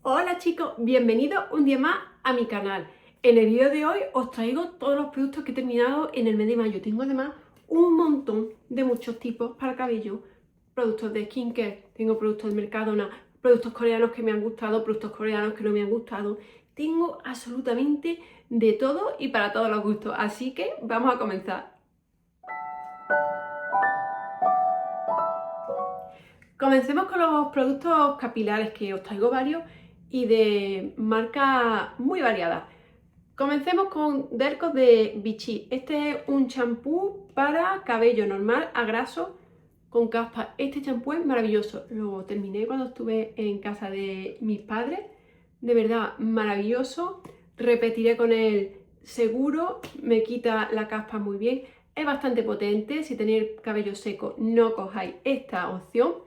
Hola chicos, bienvenidos un día más a mi canal. En el vídeo de hoy os traigo todos los productos que he terminado en el mes de mayo. Tengo además un montón de muchos tipos para cabello, productos de skincare, tengo productos de Mercadona, productos coreanos que me han gustado, productos coreanos que no me han gustado. Tengo absolutamente de todo y para todos los gustos, así que vamos a comenzar. Comencemos con los productos capilares, que os traigo varios y de marcas muy variadas. Comencemos con Dercos de Vichy. Este es un champú para cabello normal a graso con caspa. Este champú es maravilloso. Lo terminé cuando estuve en casa de mis padres. De verdad, maravilloso. Repetiré con él seguro. Me quita la caspa muy bien. Es bastante potente. Si tenéis cabello seco, no cojáis esta opción.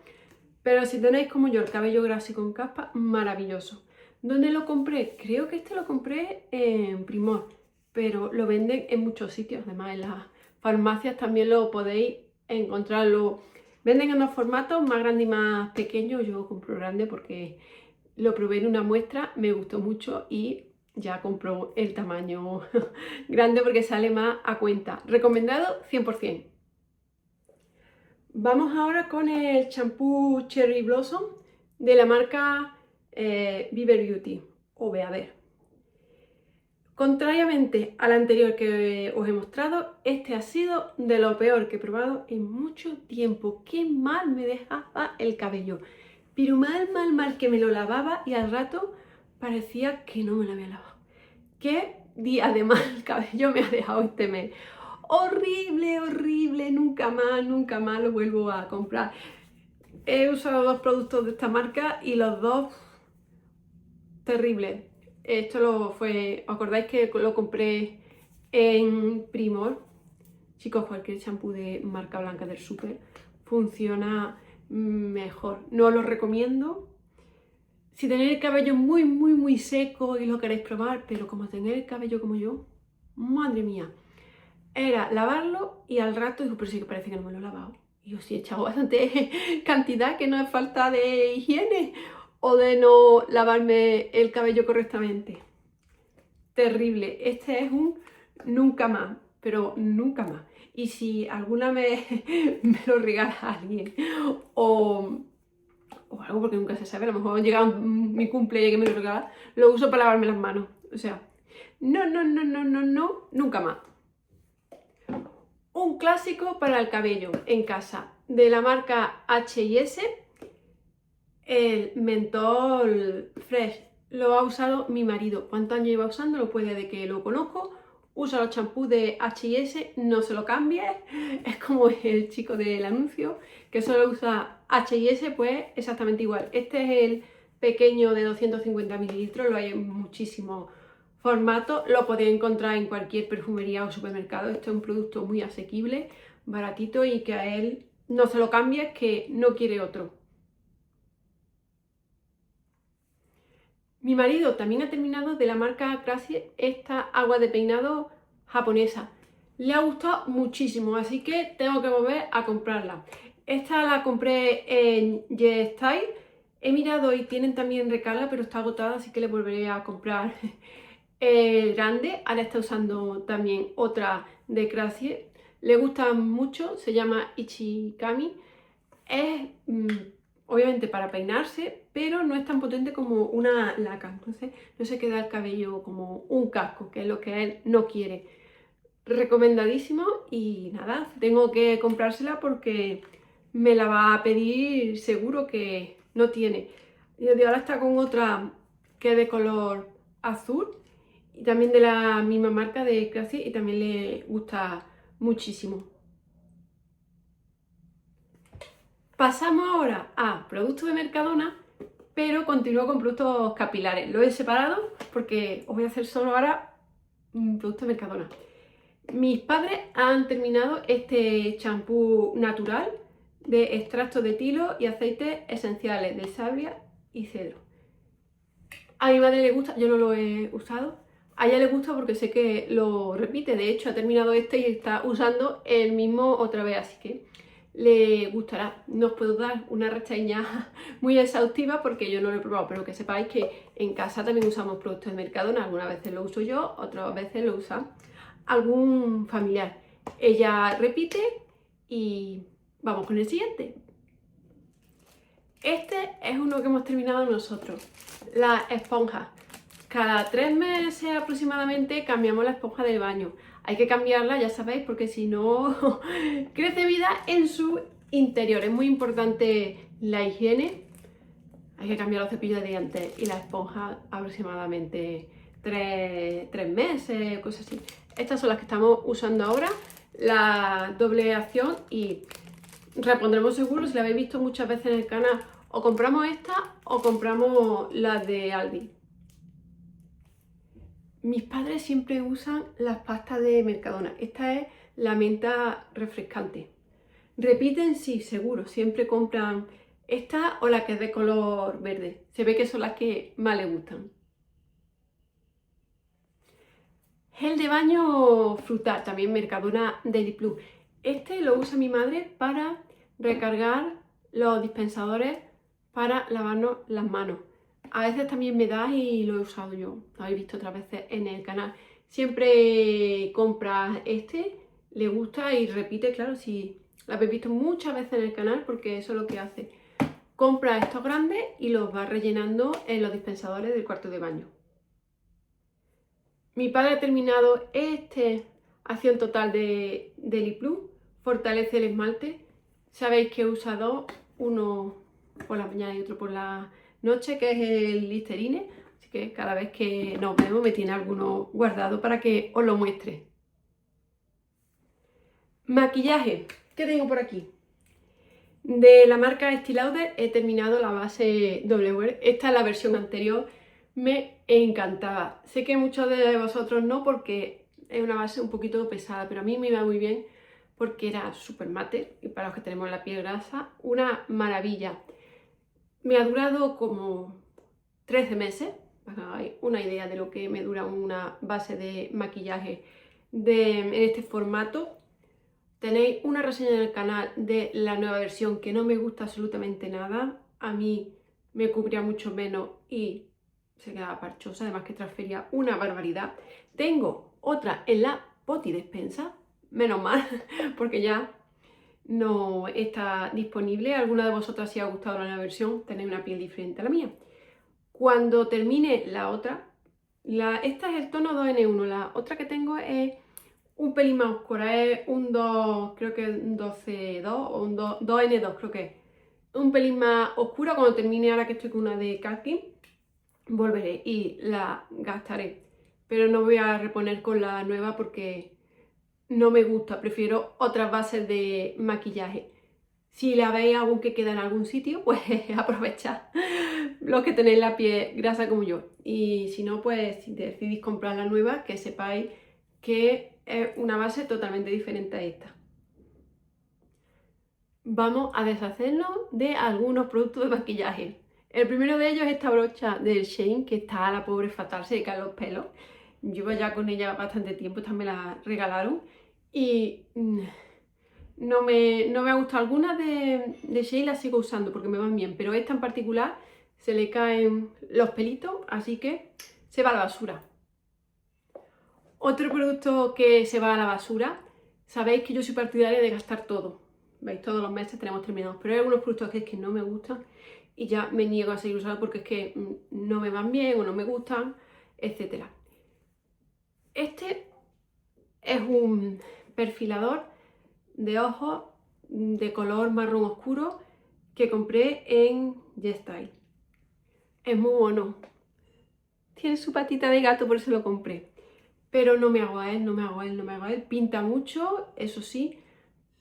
Pero si tenéis como yo el cabello graso y con caspa, maravilloso. ¿Dónde lo compré? Creo que este lo compré en Primor, pero lo venden en muchos sitios. Además, en las farmacias también lo podéis encontrar. Lo venden en unos formatos más grandes y más pequeños. Yo compro grande porque lo probé en una muestra, me gustó mucho y ya compro el tamaño grande porque sale más a cuenta. Recomendado 100%. Vamos ahora con el champú Cherry Blossom de la marca Beaver Beauty o Beaver. Contrariamente al anterior que os he mostrado, este ha sido de lo peor que he probado en mucho tiempo. Qué mal me dejaba el cabello. Pero mal que me lo lavaba y al rato parecía que no me lo había lavado. Qué día de mal cabello me ha dejado este mes. Horrible, horrible, nunca más lo vuelvo a comprar. He usado dos productos de esta marca y los dos terribles. Esto ¿os acordáis que lo compré en Primor? Chicos, cualquier champú de marca blanca del súper funciona mejor. No os lo recomiendo. Si tenéis el cabello muy seco y lo queréis probar, pero como tenéis el cabello como yo, madre mía, era lavarlo y al rato digo, pero sí que parece que no me lo he lavado. Y yo sí he echado bastante cantidad, que no es falta de higiene o de no lavarme el cabello correctamente. Terrible. Este es un nunca más, pero nunca más. Y si alguna vez me lo regala alguien o algo, porque nunca se sabe, a lo mejor llega mi cumple y que me lo regala, lo uso para lavarme las manos. O sea, no, nunca más. Un clásico para el cabello en casa de la marca H&S, el mentol fresh. Lo ha usado mi marido. ¿Cuántos años lleva usándolo? Pues desde que lo conozco. Usa los champús de H&S, no se lo cambies. Es como el chico del anuncio que solo usa H&S, pues exactamente igual. Este es el pequeño de 250 mililitros, lo hay en muchísimos formatos. Lo podéis encontrar en cualquier perfumería o supermercado. Este es un producto muy asequible, baratito y que a él no se lo cambies, que no quiere otro. Mi marido también ha terminado de la marca Gracie esta agua de peinado japonesa. Le ha gustado muchísimo, así que tengo que volver a comprarla. Esta la compré en YesStyle. He mirado y tienen también recarga, pero está agotada, así que le volveré a comprar el grande. Ahora está usando también otra de Gracie. Le gusta mucho, se llama Ichikami. Es obviamente para peinarse, pero no es tan potente como una laca, entonces no se queda el cabello como un casco, que es lo que él no quiere. Recomendadísimo y nada, tengo que comprársela porque me la va a pedir seguro, que no tiene. Y ahora está con otra que es de color azul y también de la misma marca de Classy y también le gusta muchísimo. Pasamos ahora a productos de Mercadona, pero continúo con productos capilares. Lo he separado porque os voy a hacer solo ahora productos de Mercadona. Mis padres han terminado este champú natural de extractos de tilo y aceites esenciales de savia y cedro. A mi madre le gusta, yo no lo he usado. A ella le gusta porque sé que lo repite. De hecho, ha terminado este y está usando el mismo otra vez, así que le gustará. No os puedo dar una reseña muy exhaustiva porque yo no lo he probado, pero que sepáis que en casa también usamos productos de Mercadona. Algunas veces lo uso yo, otras veces lo usa algún familiar. Ella repite y vamos con el siguiente. Este es uno que hemos terminado nosotros, la esponja. Cada 3 meses aproximadamente cambiamos la esponja del baño. Hay que cambiarla, ya sabéis, porque si no crece vida en su interior. Es muy importante la higiene. Hay que cambiar los cepillos de dientes y la esponja aproximadamente 3 meses, cosas así. Estas son las que estamos usando ahora, la doble acción, y repondremos seguro, si la habéis visto muchas veces en el canal, o compramos esta o compramos las de Aldi. Mis padres siempre usan las pastas de Mercadona. Esta es la menta refrescante. Repiten, sí, seguro, siempre compran esta o la que es de color verde. Se ve que son las que más les gustan. Gel de baño frutal, también Mercadona Daily Plus. Este lo usa mi madre para recargar los dispensadores para lavarnos las manos. A veces también me da y lo he usado yo, lo habéis visto otras veces en el canal. Siempre compra este, le gusta y repite, claro, si lo habéis visto muchas veces en el canal, porque eso es lo que hace. Compra estos grandes y los va rellenando en los dispensadores del cuarto de baño. Mi padre ha terminado este acción total de Daily Plus, fortalece el esmalte. Sabéis que he usado uno por la mañana y otro por la noche, que es el Listerine, así que cada vez que nos vemos me tiene alguno guardado para que os lo muestre. Maquillaje, ¿qué tengo por aquí? De la marca Estée Lauder he terminado la base Double Wear. Esta es la versión anterior, me encantaba. Sé que muchos de vosotros no, porque es una base un poquito pesada, pero a mí me iba muy bien porque era súper mate y para los que tenemos la piel grasa, una maravilla. Me ha durado como 13 meses, para que hagáis una idea de lo que me dura una base de maquillaje en este formato. Tenéis una reseña en el canal de la nueva versión que no me gusta absolutamente nada. A mí me cubría mucho menos y se quedaba parchosa, además que transfería una barbaridad. Tengo otra en la Poti Despensa, menos mal, porque ya no está disponible. Alguna de vosotras, si os ha gustado la nueva versión, tenéis una piel diferente a la mía. Cuando termine la otra, esta es el tono 2N1, la otra que tengo es un pelín más oscura, es un 2, creo que un 12-2 o un 2N2, creo que es. Un pelín más oscura. Cuando termine, ahora que estoy con una de khaki, volveré y la gastaré. Pero no voy a reponer con la nueva porque no me gusta, prefiero otras bases de maquillaje. Si la veis algún que queda en algún sitio, pues aprovechad los que tenéis la piel grasa como yo. Y si no, pues si decidís comprar la nueva, que sepáis que es una base totalmente diferente a esta. Vamos a deshacernos de algunos productos de maquillaje. El primero de ellos es esta brocha del Shein, que está a la pobre fatal, se le caen los pelos. Llevo ya con ella bastante tiempo, esta me la regalaron y no me ha gustado. Algunas de Shein las sigo usando porque me van bien, pero esta en particular se le caen los pelitos, así que se va a la basura. Otro producto que se va a la basura, sabéis que yo soy partidaria de gastar todo. ¿Veis? Todos los meses tenemos terminados, pero hay algunos productos que es que no me gustan y ya me niego a seguir usando porque es que no me van bien o no me gustan, etcétera. Este es un perfilador de ojos de color marrón oscuro que compré en YesStyle. Es muy bueno. Tiene su patita de gato, por eso lo compré. Pero no me hago a él, no me hago a él, no me hago a él. Pinta mucho, eso sí.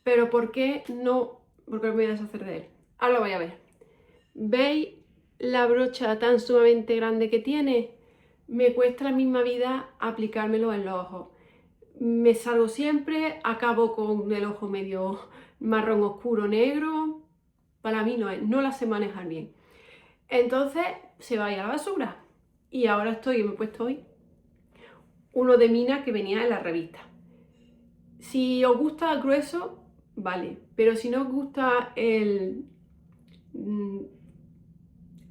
Pero ¿por qué no? Porque me voy a deshacer de él. Ahora lo voy a ver. ¿Veis la brocha tan sumamente grande que tiene? Me cuesta la misma vida aplicármelo en los ojos. Me salgo siempre, acabo con el ojo medio marrón oscuro negro. Para mí no es, no la sé manejar bien. Entonces se va a ir a la basura. Y ahora me he puesto hoy uno de Mina que venía en la revista. Si os gusta grueso, vale. Pero si no os gusta el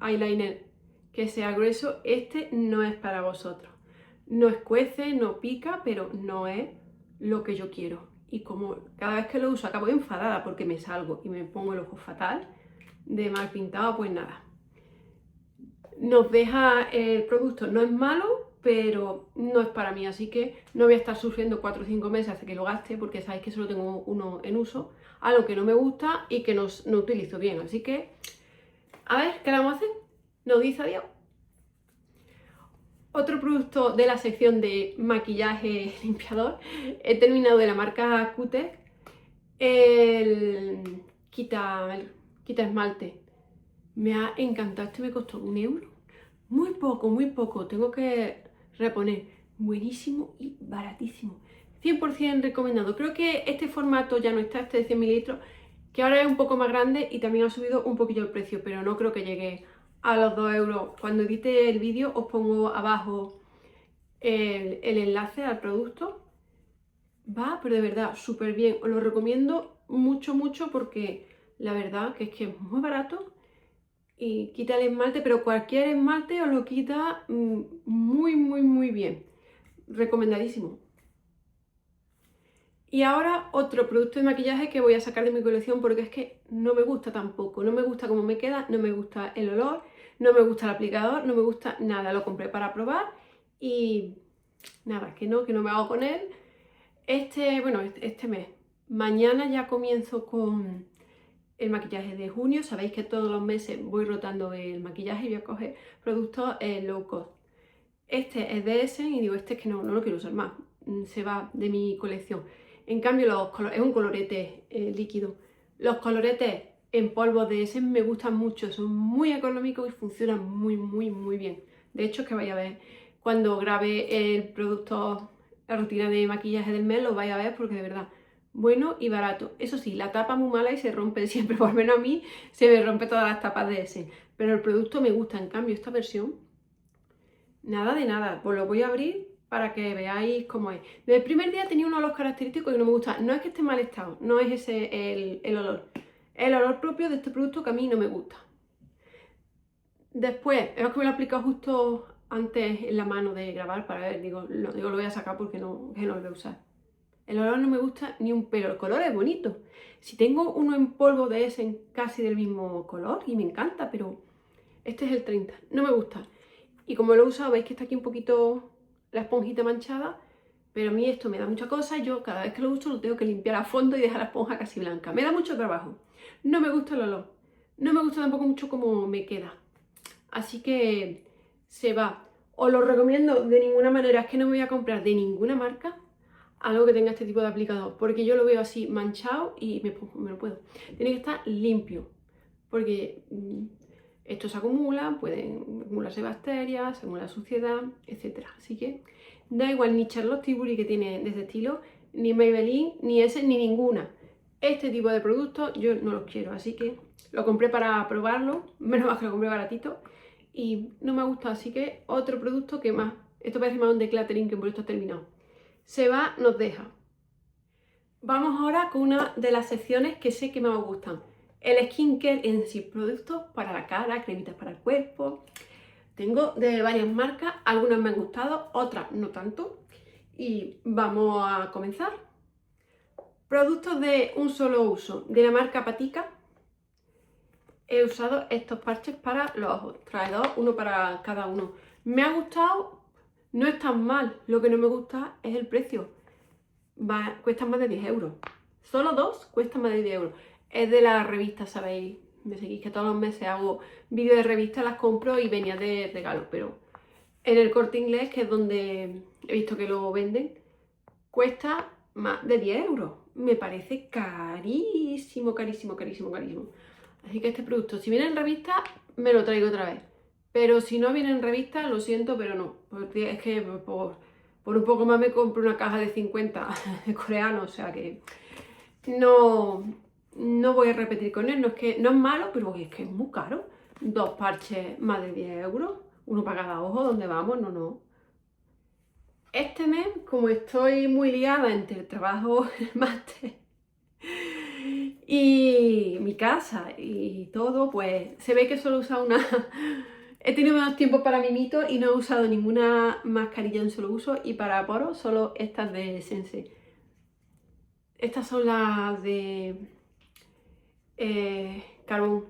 eyeliner que sea grueso, este no es para vosotros. No escuece, no pica, pero no es lo que yo quiero. Y como cada vez que lo uso acabo enfadada porque me salgo y me pongo el ojo fatal de mal pintado, pues nada. Nos deja el producto, no es malo, pero no es para mí, así que no voy a estar sufriendo 4 o 5 meses hasta que lo gaste, porque sabéis que solo tengo uno en uso, algo que no me gusta y que no utilizo bien, así que a ver, ¿qué le vamos a hacer? Nos dice adiós. Otro producto de la sección de maquillaje limpiador, he terminado de la marca Q-Tech, el quita esmalte. Me ha encantado, este me costó 1 euro. Muy poco, tengo que reponer. Buenísimo y baratísimo. 100% recomendado. Creo que este formato ya no está, este de 100 mililitros, que ahora es un poco más grande y también ha subido un poquillo el precio, pero no creo que llegue a los 2 euros. Cuando edite el vídeo os pongo abajo el enlace al producto. Va, pero de verdad, súper bien. Os lo recomiendo mucho porque la verdad que es muy barato y quita el esmalte, pero cualquier esmalte os lo quita muy bien. Recomendadísimo. Y ahora otro producto de maquillaje que voy a sacar de mi colección porque es que no me gusta tampoco. No me gusta cómo me queda, no me gusta el olor, no me gusta el aplicador, no me gusta nada. Lo compré para probar y nada, que no me hago con él. Este mes. Mañana ya comienzo con el maquillaje de junio. Sabéis que todos los meses voy rotando el maquillaje y voy a coger productos low cost. Este es de Essen y digo, este es que no lo quiero usar más. Se va de mi colección. En cambio, es un colorete líquido. Los coloretes en polvo de Essen me gustan mucho. Son muy económicos y funcionan muy bien. De hecho, es que vais a ver cuando grabe el producto, la rutina de maquillaje del mes, lo vais a ver porque de verdad, bueno y barato. Eso sí, la tapa muy mala y se rompe siempre, por lo menos a mí se me rompe todas las tapas de Essen. Pero el producto me gusta, en cambio esta versión, nada de nada. Pues lo voy a abrir para que veáis cómo es. Desde el primer día tenía uno de los característicos y no me gusta. No es que esté mal estado, no es ese el olor. El olor propio de este producto que a mí no me gusta. Después, es que me lo he aplicado justo antes en la mano de grabar para ver, digo, lo voy a sacar porque no lo voy a usar. El olor no me gusta ni un pelo, el color es bonito. Si tengo uno en polvo de ese en casi del mismo color y me encanta, pero este es el 30, no me gusta. Y como lo he usado, veis que está aquí un poquito la esponjita manchada, pero a mí esto me da mucha cosa, yo cada vez que lo uso lo tengo que limpiar a fondo y dejar la esponja casi blanca. Me da mucho trabajo, no me gusta el olor, no me gusta tampoco mucho cómo me queda. Así que se va. Os lo recomiendo de ninguna manera, es que no me voy a comprar de ninguna marca algo que tenga este tipo de aplicador, porque yo lo veo así manchado y me lo puedo. Tiene que estar limpio, porque esto se acumula, pueden acumularse bacterias, se acumula suciedad, etc. Así que da igual ni Charlotte Tilbury que tiene de este estilo, ni Maybelline, ni ese, ni ninguna. Este tipo de productos yo no los quiero, así que lo compré para probarlo, menos mal que lo compré baratito y no me ha gustado, así que otro producto que más, esto parece más un decluttering que por esto terminado. Se va, nos deja. Vamos ahora con una de las secciones que sé que más os gustan. El skincare en sí, productos para la cara, cremitas para el cuerpo. Tengo de varias marcas, algunas me han gustado, otras no tanto. Y vamos a comenzar. Productos de un solo uso, de la marca Patika. He usado estos parches para los ojos. Trae dos, uno para cada uno. Me ha gustado, no es tan mal. Lo que no me gusta es el precio. Cuestan más de 10 euros. Solo dos cuestan más de 10 euros. Es de la revista, ¿sabéis? Me seguís que todos los meses hago vídeos de revistas, las compro y venía de regalo. Pero en el Corte Inglés, que es donde he visto que lo venden, cuesta más de 10 euros. Me parece carísimo. Así que este producto, si viene en revista, me lo traigo otra vez. Pero si no viene en revista, lo siento, pero no. Porque es que por un poco más me compro una caja de 50 coreanos, o sea que no voy a repetir con él. No es malo, pero es que es muy caro. Dos parches más de 10 euros, uno para cada ojo, ¿dónde vamos? No. Este mes, como estoy muy liada entre el trabajo, el máster Y mi casa y todo, pues se ve que solo he usado una... He tenido menos tiempo para mimito y no he usado ninguna mascarilla en solo uso, y para poros solo estas de Sense. Estas son las de carbón.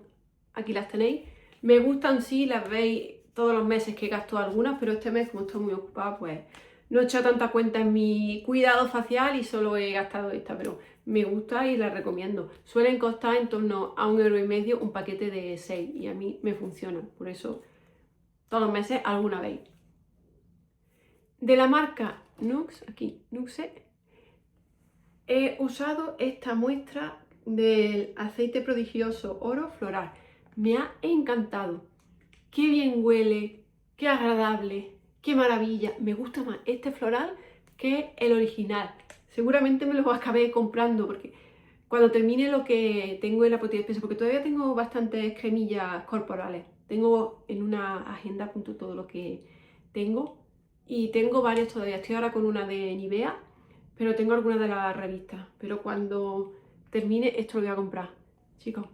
Aquí las tenéis. Me gustan, sí, las veis todos los meses que gasto algunas, pero este mes, como estoy muy ocupada, pues no he hecho tanta cuenta en mi cuidado facial y solo he gastado esta, pero me gusta y la recomiendo. Suelen costar en torno a 1,5 € un paquete de 6 y a mí me funcionan, por eso todos los meses alguna vez. De la marca Nux, aquí, Nuxe, he usado esta muestra del aceite prodigioso oro floral. Me ha encantado. Qué bien huele, qué agradable, qué maravilla. Me gusta más este floral que el original. Seguramente me lo acabé comprando porque cuando termine lo que tengo en la botella de despensa, porque todavía tengo bastantes cremillas corporales. Tengo en una agenda apunto todo lo que tengo y tengo varias todavía. Estoy ahora con una de Nivea, pero tengo algunas de las revistas. Pero cuando termine esto lo voy a comprar, chicos.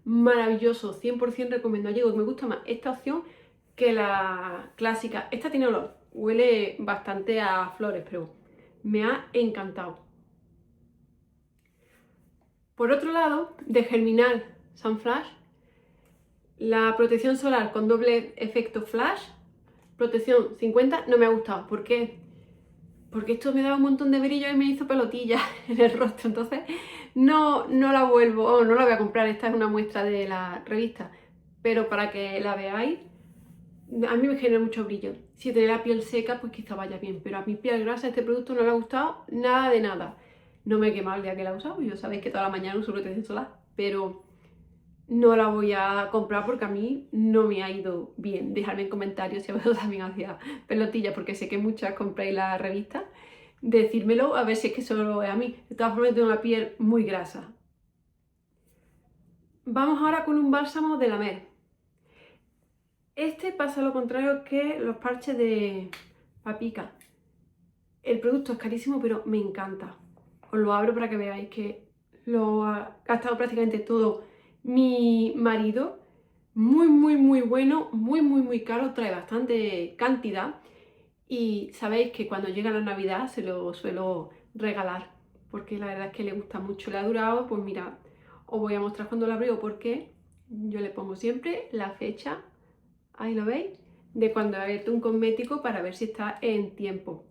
Maravilloso, 100% recomendado. Digo, me gusta más esta opción que la clásica. Esta tiene olor, huele bastante a flores, pero me ha encantado. Por otro lado, de Germinal Sun Flash, la protección solar con doble efecto flash, protección 50, no me ha gustado. ¿Por qué? Porque esto me daba un montón de brillo y me hizo pelotillas en el rostro, entonces no la vuelvo, no la voy a comprar. Esta es una muestra de la revista, pero para que la veáis, a mí me genera mucho brillo. Si tenéis la piel seca, pues quizá vaya bien, pero a mi piel grasa este producto no le ha gustado nada de nada. No me he quemado el día que la he usado, yo sabéis que toda la mañana uso protección solar, pero no la voy a comprar porque a mí no me ha ido bien. Dejadme en comentarios si a vosotros también hacía pelotillas, porque sé que muchas compráis la revista. Decírmelo a ver si es que solo es a mí. De todas formas tengo la piel muy grasa. Vamos ahora con un bálsamo de la Mer. Este pasa lo contrario que los parches de Paprika. El producto es carísimo, pero me encanta. Os lo abro para que veáis que lo ha gastado prácticamente todo mi marido. Muy, muy, muy bueno, muy caro, trae bastante cantidad. Y sabéis que cuando llega la Navidad se lo suelo regalar, porque la verdad es que le gusta mucho. Le ha durado, pues mirad, os voy a mostrar cuando lo abrigo, porque yo le pongo siempre la fecha, ahí lo veis, de cuando he abierto un cosmético para ver si está en tiempo.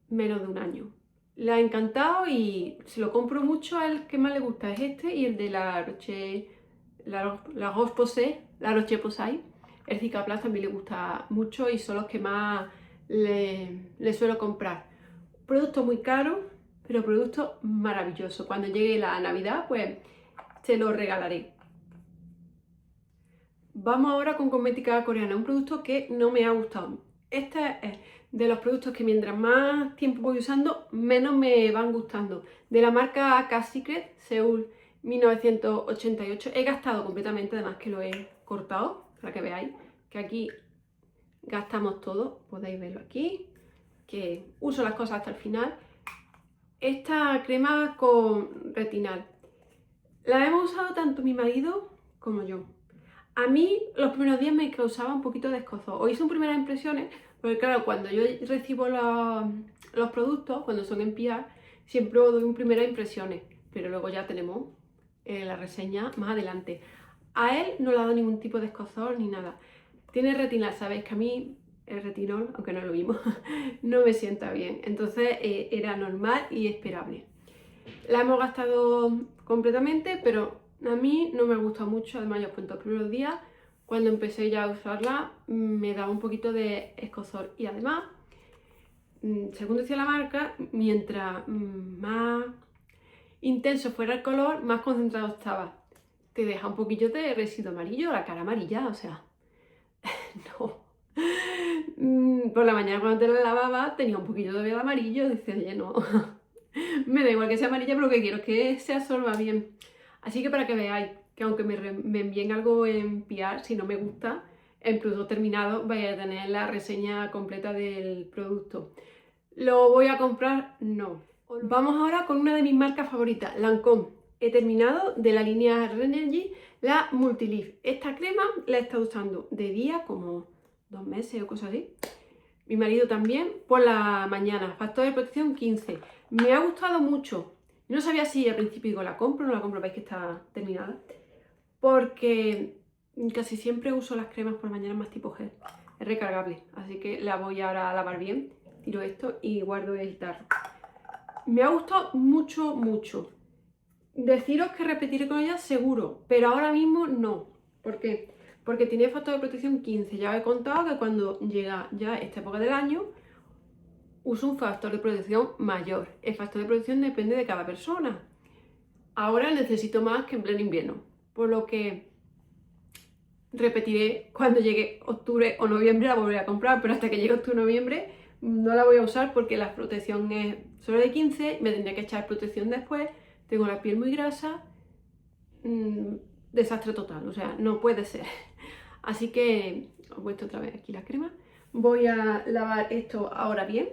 Menos de un año. Le ha encantado y se lo compro mucho. A él que más le gusta es este y el de la Roche-Posay. El Cicaplast también le gusta mucho y son los que más le suelo comprar. Producto muy caro, pero producto maravilloso. Cuando llegue la Navidad, pues se lo regalaré. Vamos ahora con cosmética coreana, un producto que no me ha gustado. Este es de los productos que mientras más tiempo voy usando, menos me van gustando. De la marca K-Secret, Seoul 1988. He gastado completamente, además que lo he cortado, para que veáis que aquí gastamos todo. Podéis verlo aquí, que uso las cosas hasta el final. Esta crema con retinal la hemos usado tanto mi marido como yo. A mí los primeros días me causaba un poquito de escozor. Os hice primeras impresiones, porque claro, cuando yo recibo los productos, cuando son en PR, siempre os doy un primeras impresiones, pero luego ya tenemos la reseña más adelante. A él no le ha dado ningún tipo de escozor ni nada. Tiene retinal, sabéis que a mí el retinol, aunque no es lo mismo, no me sienta bien. Entonces era normal y esperable. La hemos gastado completamente, pero a mí no me gusta mucho. Además, ya os cuento, los primeros días, cuando empecé ya a usarla, me daba un poquito de escozor. Y además, según decía la marca, mientras más intenso fuera el color, más concentrado estaba. Te deja un poquillo de residuo amarillo, la cara amarilla, o sea, no. Por la mañana cuando te la lavaba tenía un poquillo de amarillo, dices, oye, no. Me da igual que sea amarilla, pero lo que quiero es que se absorba bien. Así que para que veáis que aunque me envíen algo en PR, si no me gusta, en producto terminado vais a tener la reseña completa del producto. ¿Lo voy a comprar? No. Vamos ahora con una de mis marcas favoritas, Lancôme. he terminado de la línea Renergy la Multilift. Esta crema la he estado usando de día como 2 meses o cosas así. Mi marido también por la mañana. Factor de protección 15. Me ha gustado mucho. No sabía si al principio digo la compro o no la compro, veis que está terminada. Porque casi siempre uso las cremas por la mañana más tipo gel. Es recargable, así que la voy ahora a lavar bien. Tiro esto y guardo el tarro. Me ha gustado mucho, mucho. Deciros que repetiré con ella seguro, pero ahora mismo no. ¿Por qué? Porque tiene factor de protección 15. Ya os he contado que cuando llega ya esta época del año, uso un factor de protección mayor. El factor de protección depende de cada persona. Ahora necesito más que en pleno invierno, por lo que repetiré cuando llegue octubre o noviembre, la volveré a comprar, pero hasta que llegue octubre o noviembre no la voy a usar porque la protección es solo de 15, me tendría que echar protección después, tengo la piel muy grasa, desastre total, o sea, no puede ser. Así que os he puesto otra vez aquí la crema. Voy a lavar esto ahora bien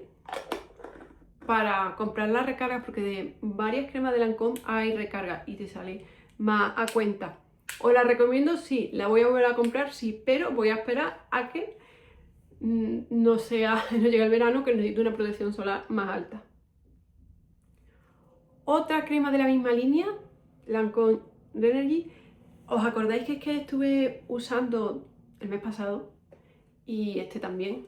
para comprar las recargas, porque de varias cremas de Lancôme hay recargas y te sale más a cuenta. Os la recomiendo, sí, la voy a volver a comprar, sí, pero voy a esperar a que no llegue el verano, que necesito una protección solar más alta. Otra crema de la misma línea, Lancôme Renergy. ¿Os acordáis que es que estuve usando el mes pasado, y este también,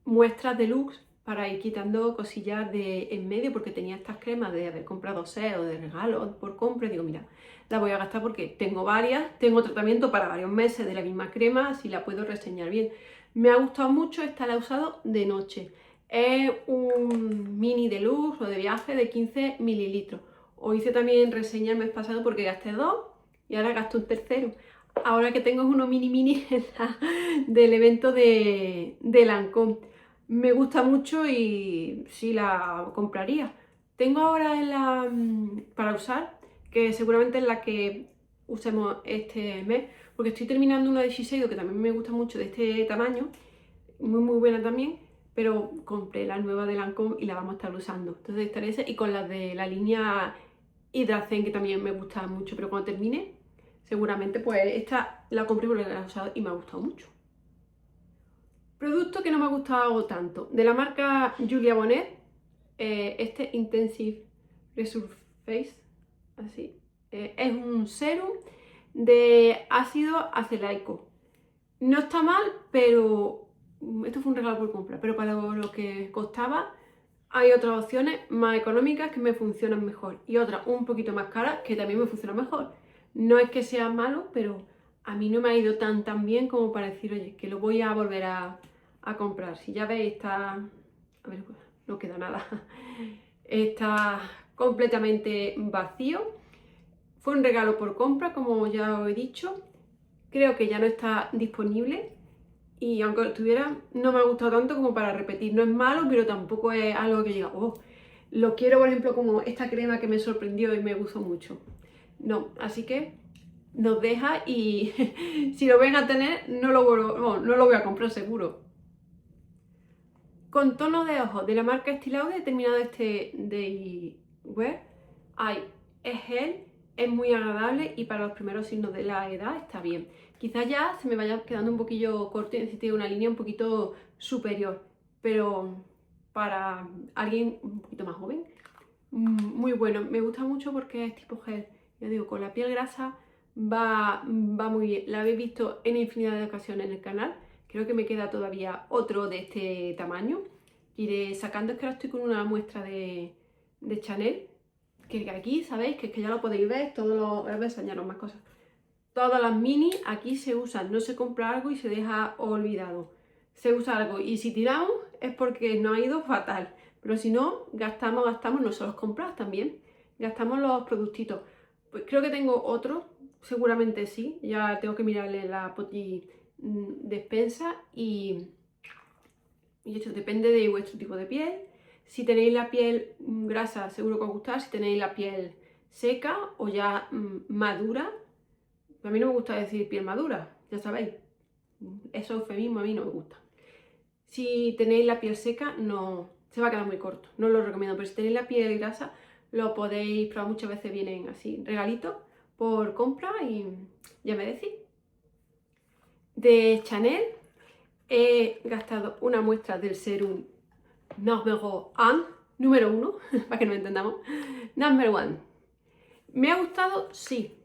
muestras deluxe para ir quitando cosillas de en medio, porque tenía estas cremas de haber comprado set o de regalo por compra, y digo, mira, la voy a gastar porque tengo varias, tengo tratamiento para varios meses de la misma crema, así la puedo reseñar bien. Me ha gustado mucho, esta la he usado de noche. Es un mini deluxe o de viaje de 15 mililitros. Os hice también reseña el mes pasado porque gasté 2 y ahora gasto un tercero. Ahora que tengo uno mini del evento de Lancôme. Me gusta mucho y sí la compraría. Tengo ahora para usar, que seguramente es la que usemos este mes, porque estoy terminando una de Shiseido que también me gusta mucho, de este tamaño, muy buena también, pero compré la nueva de Lancôme y la vamos a estar usando. Entonces estaré esa y con las de la línea Hydra-Zen, que también me gusta mucho, pero cuando termine, seguramente pues esta la compré porque la he usado y me ha gustado mucho. Producto que no me ha gustado tanto, de la marca Julia Bonet, este Intensive Resurface, así, es un serum de ácido acelaico. No está mal, pero esto fue un regalo por compra, pero para lo que costaba hay otras opciones más económicas que me funcionan mejor y otras un poquito más caras que también me funcionan mejor. No es que sea malo, pero a mí no me ha ido tan bien como para decir, oye, que lo voy a volver a comprar. Si ya veis, está... A ver, no queda nada. Está completamente vacío. Fue un regalo por compra, como ya os he dicho. Creo que ya no está disponible. Y aunque lo estuviera, no me ha gustado tanto como para repetir. No es malo, pero tampoco es algo que diga, oh, lo quiero, por ejemplo, como esta crema que me sorprendió y me gustó mucho. No, así que nos deja y si lo ven a tener, no lo voy a comprar seguro. Contorno de ojos de la marca Estée Lauder, he terminado este Day Wear. Es gel, es muy agradable y para los primeros signos de la edad está bien. Quizás ya se me vaya quedando un poquillo corto y necesite una línea un poquito superior, pero para alguien un poquito más joven, muy bueno. Me gusta mucho porque es tipo gel. Ya digo, con la piel grasa va muy bien. La habéis visto en infinidad de ocasiones en el canal. Creo que me queda todavía otro de este tamaño. Iré sacando, es que ahora estoy con una muestra de Chanel, que aquí sabéis que es que ya lo podéis ver, voy a enseñaros más cosas. Todas las mini aquí se usan, no se compra algo y se deja olvidado. Se usa algo y si tiramos es porque nos ha ido fatal. Pero si no, gastamos, no solo compras también, gastamos los productitos. Pues creo que tengo otro, seguramente sí, ya tengo que mirarle la poti despensa y esto depende de vuestro tipo de piel. Si tenéis la piel grasa, seguro que os gusta. Si tenéis la piel seca o ya madura, a mí no me gusta decir piel madura, ya sabéis, eso eufemismo a mí no me gusta. Si tenéis la piel seca, no se va a quedar muy corto, no lo recomiendo, pero si tenéis la piel grasa, lo podéis probar, muchas veces vienen así, regalitos por compra y ya me decís. De Chanel he gastado una muestra del serum número 1, para que nos entendamos, number 1. ¿Me ha gustado? Sí.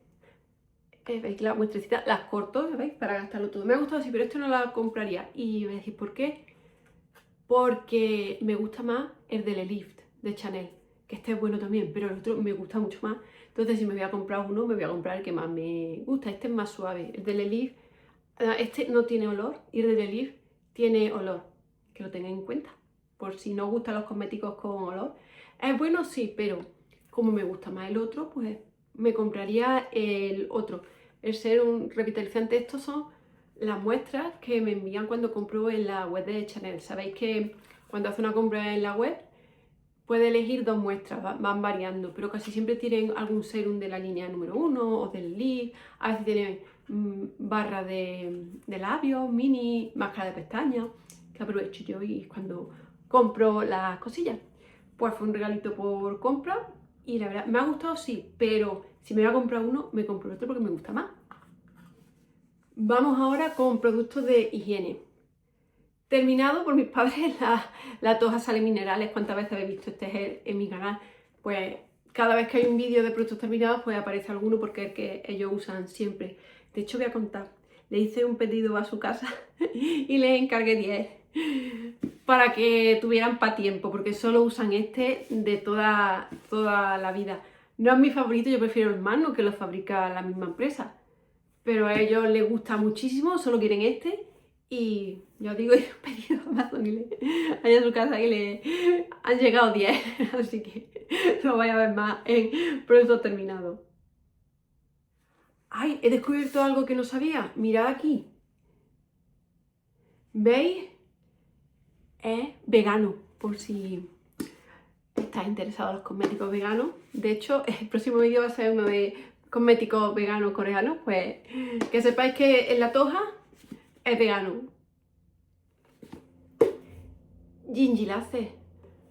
¿Veis la muestrecita? Las corto, ¿veis? Para gastarlo todo. Me ha gustado, sí, pero esto no la compraría. Y me decís, ¿por qué? Porque me gusta más el de Lift de Chanel, que este es bueno también, pero el otro me gusta mucho más. Entonces, si me voy a comprar uno, me voy a comprar el que más me gusta. Este es más suave. El de Lift, este no tiene olor y el de Lift tiene olor. Que lo tengan en cuenta. Por si no os gustan los cosméticos con olor. Es bueno, sí, pero como me gusta más el otro, pues me compraría el otro. El serum revitalizante. Estos son las muestras que me envían cuando compro en la web de Chanel. Sabéis que cuando hace una compra en la web puede elegir 2 muestras, van variando, pero casi siempre tienen algún serum de la línea número 1 o del Lift. A veces tienen barra de labios, mini, máscara de pestañas, que aprovecho yo y cuando compro las cosillas. Pues fue un regalito por compra y la verdad me ha gustado, sí, pero si me voy a comprar uno, me compro el otro porque me gusta más. Vamos ahora con productos de higiene. Terminado por mis padres la toja sales minerales. ¿Cuántas veces habéis visto este gel en mi canal? Pues cada vez que hay un vídeo de productos terminados, pues aparece alguno porque es el que ellos usan siempre. De hecho, voy a contar. Le hice un pedido a su casa y les encargué 10 para que tuvieran para tiempo, porque solo usan este de toda la vida. No es mi favorito, yo prefiero el Magno, que lo fabrica la misma empresa. Pero a ellos les gusta muchísimo, solo quieren este. Y yo digo, he pedido a Amazon y allá a su casa y le han llegado 10. Así que lo voy a ver más en productos terminados. ¡Ay! He descubierto algo que no sabía. Mirad aquí. ¿Veis? Es vegano, por si estáis interesados en los cosméticos veganos. De hecho, el próximo vídeo va a ser uno de cosméticos veganos coreanos. Pues que sepáis que en la toja es vegano. Gingy Lace,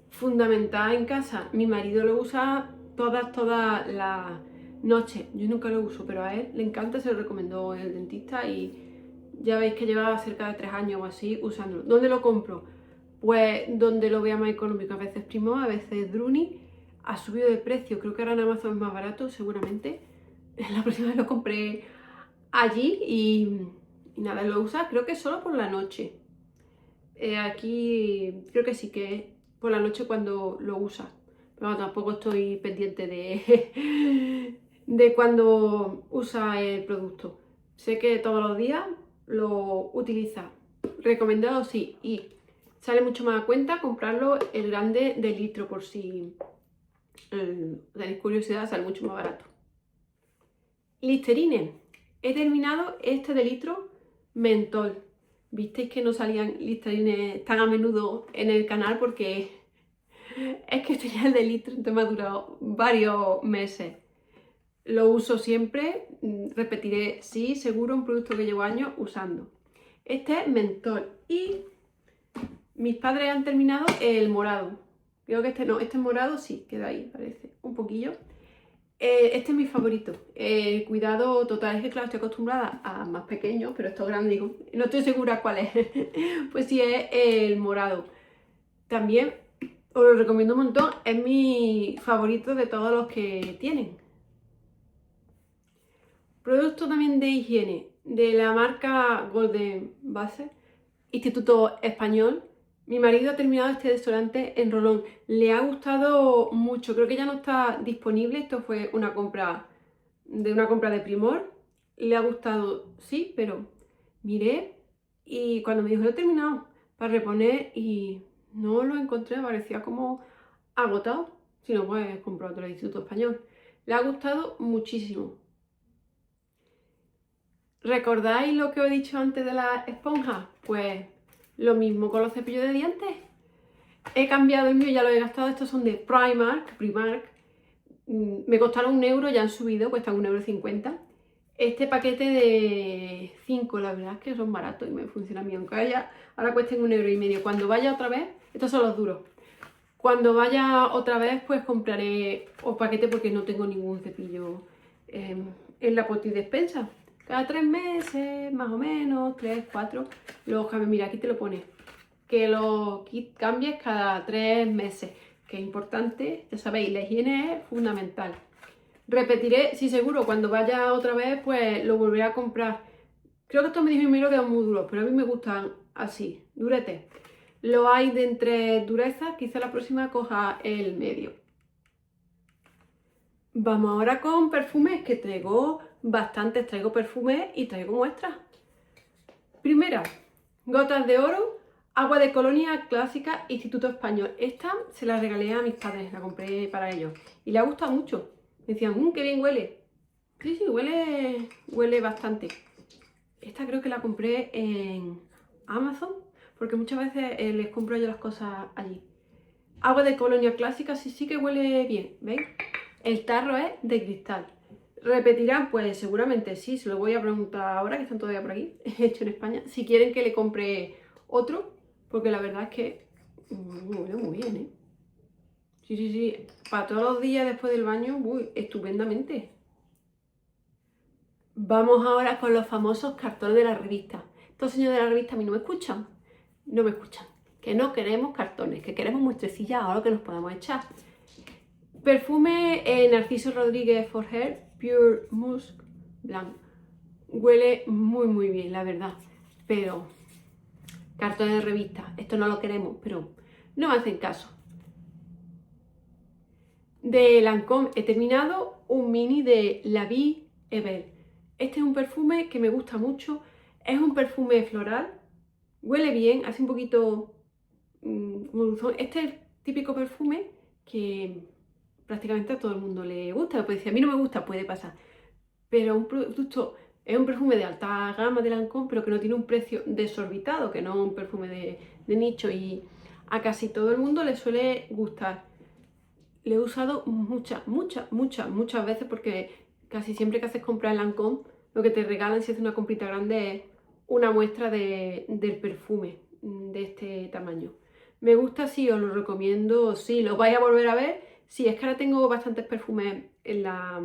fundamental en casa. Mi marido lo usa todas las noches. Yo nunca lo uso, pero a él le encanta, se lo recomendó el dentista y ya veis que lleva cerca de 3 años o así usándolo. ¿Dónde lo compro? Pues donde lo vea más económico. A veces Primo, a veces Druni. Ha subido de precio, creo que ahora en Amazon es más barato, seguramente. La próxima vez lo compré allí y nada, lo usa creo que solo por la noche. Aquí creo que sí que por la noche cuando lo usa. Pero no, tampoco estoy pendiente de cuando usa el producto. Sé que todos los días lo utiliza. Recomendado sí. Y sale mucho más a cuenta comprarlo el grande de litro, por si tenéis curiosidad, sale mucho más barato. Listerine. He terminado este de litro mentol. Visteis que no salían Listerine tan a menudo en el canal porque es que tenía el de litro, entonces me ha durado varios meses. Lo uso siempre, repetiré, sí, seguro, un producto que llevo años usando. Este es mentol y mis padres han terminado el morado. Creo que este no, este morado sí, queda ahí, parece, un poquillo. Este es mi favorito, cuidado total. Es que claro, estoy acostumbrada a más pequeños, pero estos grandes digo, no estoy segura cuál es. Pues sí, es el morado. También os lo recomiendo un montón, es mi favorito de todos los que tienen. Producto también de higiene, de la marca Golden Base, Instituto Español. Mi marido ha terminado este desodorante en rolón. Le ha gustado mucho. Creo que ya no está disponible. Esto fue una compra de Primor. Le ha gustado, sí, pero miré y cuando me dijo lo he terminado para reponer y no lo encontré, parecía como agotado. Si no, pues comprar otro del Instituto Español. Le ha gustado muchísimo. ¿Recordáis lo que os he dicho antes de las esponjas? Pues lo mismo con los cepillos de dientes. He cambiado el mío, ya lo he gastado. Estos son de Primark. Me costaron 1 euro, ya han subido, cuestan 1,50 €. Este paquete de 5, la verdad es que son baratos y me funcionan bien. Aunque ahora cuesten 1,5 €. Cuando vaya otra vez, estos son los duros. Cuando vaya otra vez, pues compraré o paquete porque no tengo ningún cepillo en la despensa. Cada 3 meses, más o menos, 3, 4, los cambios. Mira, aquí te lo pone. Que lo cambies cada 3 meses, que es importante, ya sabéis, la higiene es fundamental. Repetiré, sí seguro, cuando vaya otra vez, pues lo volveré a comprar. Creo que estos me dijo mi que quedan muy duros, pero a mí me gustan así, duretes. Lo hay de entre dureza, quizá la próxima coja el medio. Vamos ahora con perfumes, que traigo bastantes, traigo perfumes y traigo muestras. Primera, gotas de oro, agua de colonia clásica, Instituto Español. Esta se la regalé a mis padres, la compré para ellos y le ha gustado mucho. Me decían, qué bien huele. Sí, huele bastante. Esta creo que la compré en Amazon, porque muchas veces les compro yo las cosas allí. Agua de colonia clásica, sí que huele bien, ¿veis? El tarro es de cristal. ¿Repetirán? Pues seguramente sí, se lo voy a preguntar ahora, que están todavía por aquí, hecho en España, si quieren que le compre otro, porque la verdad es que huele muy bien, ¿eh? Sí, para todos los días después del baño, estupendamente. Vamos ahora con los famosos cartones de la revista. Estos señores de la revista a mí no me escuchan. No me escuchan. Que no queremos cartones, que queremos muestrecillas ahora que nos podamos echar. Perfume Narciso Rodríguez For Hair Pure Musk Blanc. Huele muy bien, la verdad. Pero, cartones de revista, esto no lo queremos, pero no me hacen caso. De Lancôme he terminado un mini de La Vie est Belle. Este es un perfume que me gusta mucho. Es un perfume floral. Huele bien, hace un poquito como dulzón. Este es el típico perfume que prácticamente a todo el mundo le gusta. Pues si a mí no me gusta, puede pasar. Pero un producto, es un perfume de alta gama de Lancôme, pero que no tiene un precio desorbitado, que no es un perfume de nicho, y a casi todo el mundo le suele gustar. Le he usado muchas veces, porque casi siempre que haces compras en Lancôme, lo que te regalan si haces una comprita grande es una muestra del perfume de este tamaño. Me gusta, sí, os lo recomiendo, sí, lo vais a volver a ver. Sí, es que ahora tengo bastantes perfumes en la...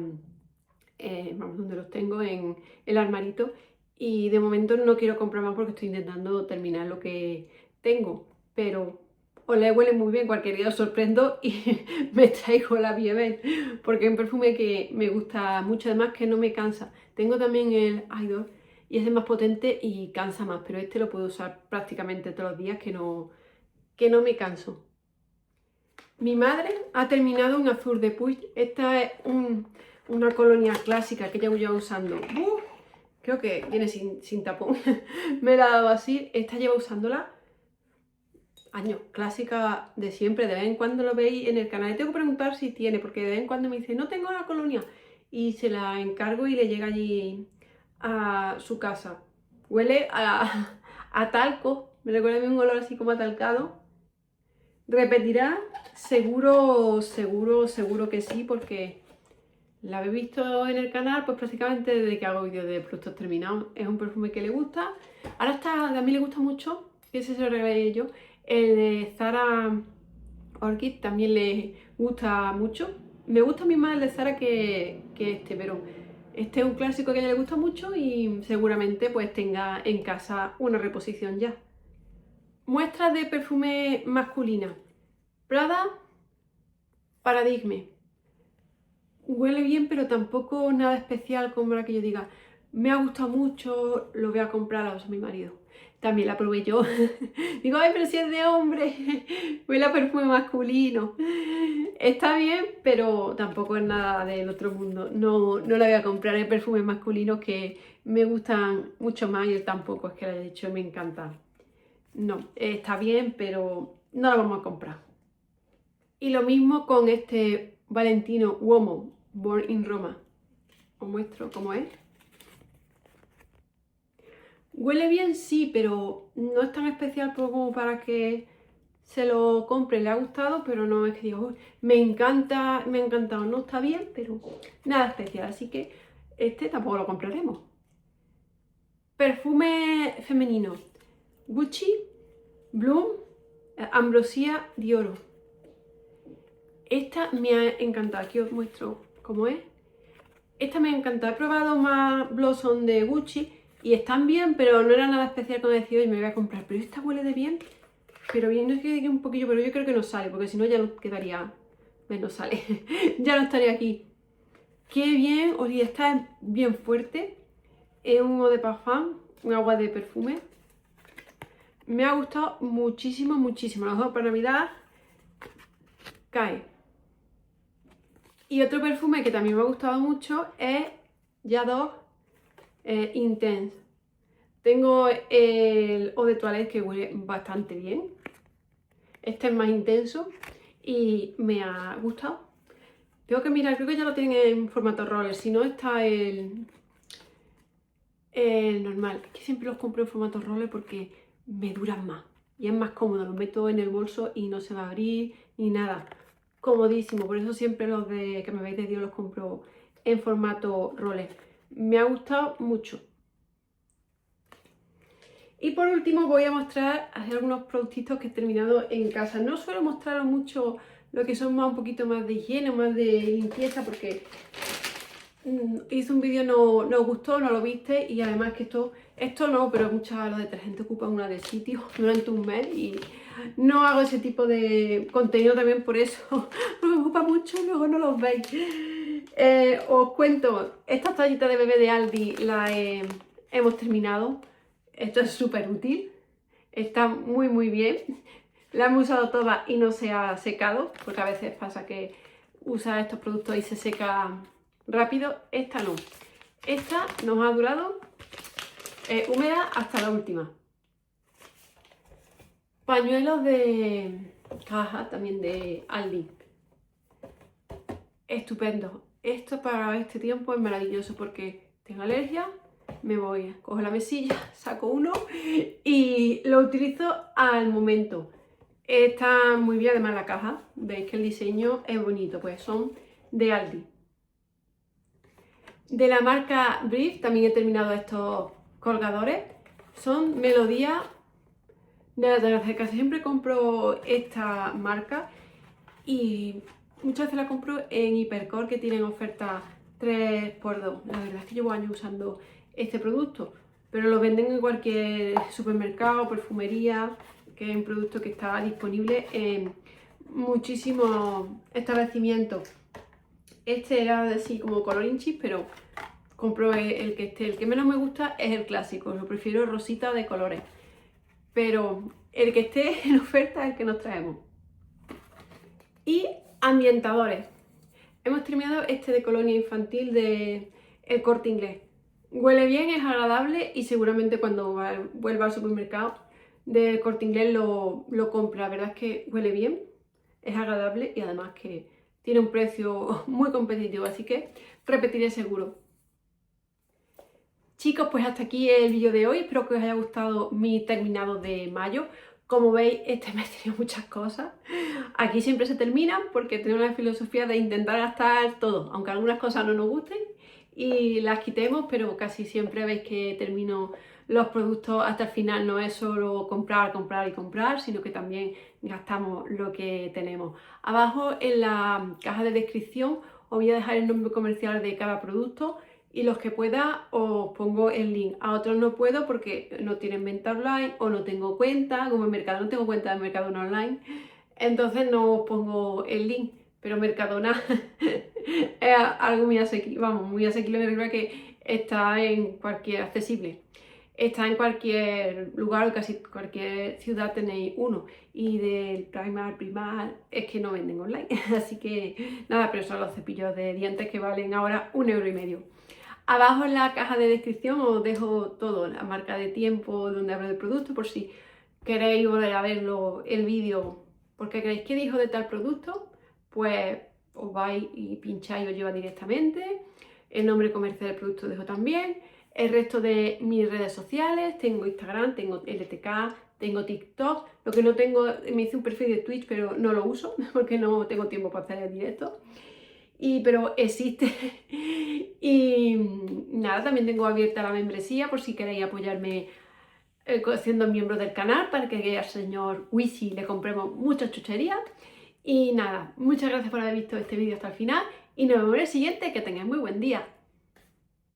vamos, donde los tengo en el armarito, y de momento no quiero comprar más porque estoy intentando terminar lo que tengo, pero le huele muy bien. Cualquier día os sorprendo y me traigo la Biebel, porque es un perfume que me gusta mucho, además que no me cansa. Tengo también el Idol y es más potente y cansa más, pero este lo puedo usar prácticamente todos los días, que no me canso. Mi madre ha terminado un azul de Puig. Esta es una colonia clásica que llevo ya usando. Creo que viene sin tapón. Me la ha dado así. Esta lleva usándola años. Clásica de siempre. De vez en cuando lo veis en el canal. Le tengo que preguntar si tiene, porque de vez en cuando me dice, no tengo la colonia. Y se la encargo y le llega allí a su casa. Huele a talco. Me recuerda a mí un olor así como atalcado. ¿Repetirá? Seguro que sí, porque la habéis visto en el canal pues prácticamente desde que hago vídeos de productos terminados. Es un perfume que le gusta. Ahora a mí le gusta mucho, que ese se lo regalé yo, el de Zara Orchid, también le gusta mucho. Me gusta a mí más el de Zara que este, pero este es un clásico que a ella le gusta mucho y seguramente pues tenga en casa una reposición ya. Muestras de perfume masculina. Prada Paradigme. Huele bien, pero tampoco nada especial como para que yo diga, me ha gustado mucho, lo voy a comprar, a mi marido. También la probé yo. Digo, ay, pero si es de hombre, huele a perfume masculino. Está bien, pero tampoco es nada del otro mundo. No la voy a comprar. Hay perfumes masculinos que me gustan mucho más y él tampoco, es que le he dicho, me encanta. No, está bien, pero no la vamos a comprar. Y lo mismo con este Valentino Uomo Born in Roma. Os muestro cómo es. Huele bien, sí, pero no es tan especial como para que se lo compre. Le ha gustado, pero no es que digo, me encanta, me ha encantado. No está bien, pero nada especial. Así que este tampoco lo compraremos. Perfume femenino. Gucci, Bloom, Ambrosia Dioro. Esta me ha encantado, aquí os muestro cómo es. Esta me ha encantado, he probado más Blossom de Gucci y están bien, pero no era nada especial como decir, hoy me voy a comprar. Pero esta huele de bien, pero bien, no es que un poquillo, pero yo creo que no sale, porque si no ya no quedaría, no sale, ya no estaría aquí. Qué bien, oye, esta es bien fuerte, es un eau de parfum, un agua de perfume. Me ha gustado muchísimo, muchísimo, lo dejo para Navidad, cae. Y otro perfume que también me ha gustado mucho es J'adore Intense. Tengo el Eau de Toilette que huele bastante bien. Este es más intenso y me ha gustado. Tengo que mirar, creo que ya lo tienen en formato roller, si no está el normal. Es que siempre los compro en formato roller porque me duran más y es más cómodo. Los meto en el bolso y no se va a abrir ni nada. Comodísimo, por eso siempre los de que me veis de Dios los compro en formato roller. Me ha gustado mucho. Y por último voy a mostrar algunos productitos que he terminado en casa. No suelo mostraros mucho lo que son más un poquito más de higiene, más de limpieza, porque hice un vídeo, no os gustó, no lo viste, y además que esto no, pero muchos los detergentes ocupan una de sitio durante un mes y no hago ese tipo de contenido también por eso, no me ocupa mucho, luego no los veis. Os cuento, esta toallita de bebé de Aldi la hemos terminado. Esto es súper útil, está muy muy bien. La hemos usado toda y no se ha secado, porque a veces pasa que usa estos productos y se seca rápido. Esta no. Esta nos ha durado húmeda hasta la última. Pañuelos de caja también de Aldi. Estupendo. Esto para este tiempo es maravilloso porque tengo alergia, me voy, cojo la mesilla, saco uno y lo utilizo al momento. Está muy bien además la caja, veis que el diseño es bonito, pues son de Aldi. De la marca Brief también he terminado estos colgadores, son Melodía de la terraza. Casi siempre compro esta marca y muchas veces la compro en Hipercor, que tienen oferta 3x2. La verdad es que llevo años usando este producto, pero lo venden en cualquier supermercado, perfumería, que es un producto que está disponible en muchísimos establecimientos. Este era así como color inchis, pero compro el que esté. El que menos me gusta es el clásico, lo prefiero rosita de colores, pero el que esté en oferta es el que nos traemos. Y ambientadores. Hemos terminado este de colonia infantil de El Corte Inglés. Huele bien, es agradable y seguramente cuando vuelva al supermercado del Corte Inglés lo compre. La verdad es que huele bien, es agradable y además que tiene un precio muy competitivo, así que repetiré seguro. Chicos, pues hasta aquí el vídeo de hoy. Espero que os haya gustado mi terminado de mayo. Como veis, este mes tenía muchas cosas. Aquí siempre se terminan porque tengo la filosofía de intentar gastar todo, aunque algunas cosas no nos gusten y las quitemos, pero casi siempre veis que termino los productos hasta el final. No es solo comprar, comprar y comprar, sino que también gastamos lo que tenemos. Abajo en la caja de descripción os voy a dejar el nombre comercial de cada producto y los que pueda os pongo el link. A otros no puedo porque no tienen venta online o no tengo cuenta, como en Mercadona no tengo cuenta de Mercadona online, entonces no os pongo el link, pero Mercadona es algo muy asequible, vamos, muy asequible, me refiero que está en cualquier accesible. Está en cualquier lugar o casi cualquier ciudad tenéis uno. Y del Primark es que no venden online. Así que nada, pero son los cepillos de dientes que valen ahora 1,5 €. Abajo en la caja de descripción os dejo todo, la marca de tiempo donde hablo del producto, por si queréis volver a verlo, el vídeo, porque creéis que dijo de tal producto, pues os vais y pincháis y os lleva directamente. El nombre comercial del producto dejo también. El resto de mis redes sociales, tengo Instagram, tengo LTK, tengo TikTok. Lo que no tengo, me hice un perfil de Twitch, pero no lo uso porque no tengo tiempo para hacer el directo. Pero existe. Y nada, también tengo abierta la membresía por si queréis apoyarme siendo miembro del canal, para que al señor Wisi le compremos muchas chucherías. Y nada, muchas gracias por haber visto este vídeo hasta el final y nos vemos en el siguiente. Que tengáis muy buen día.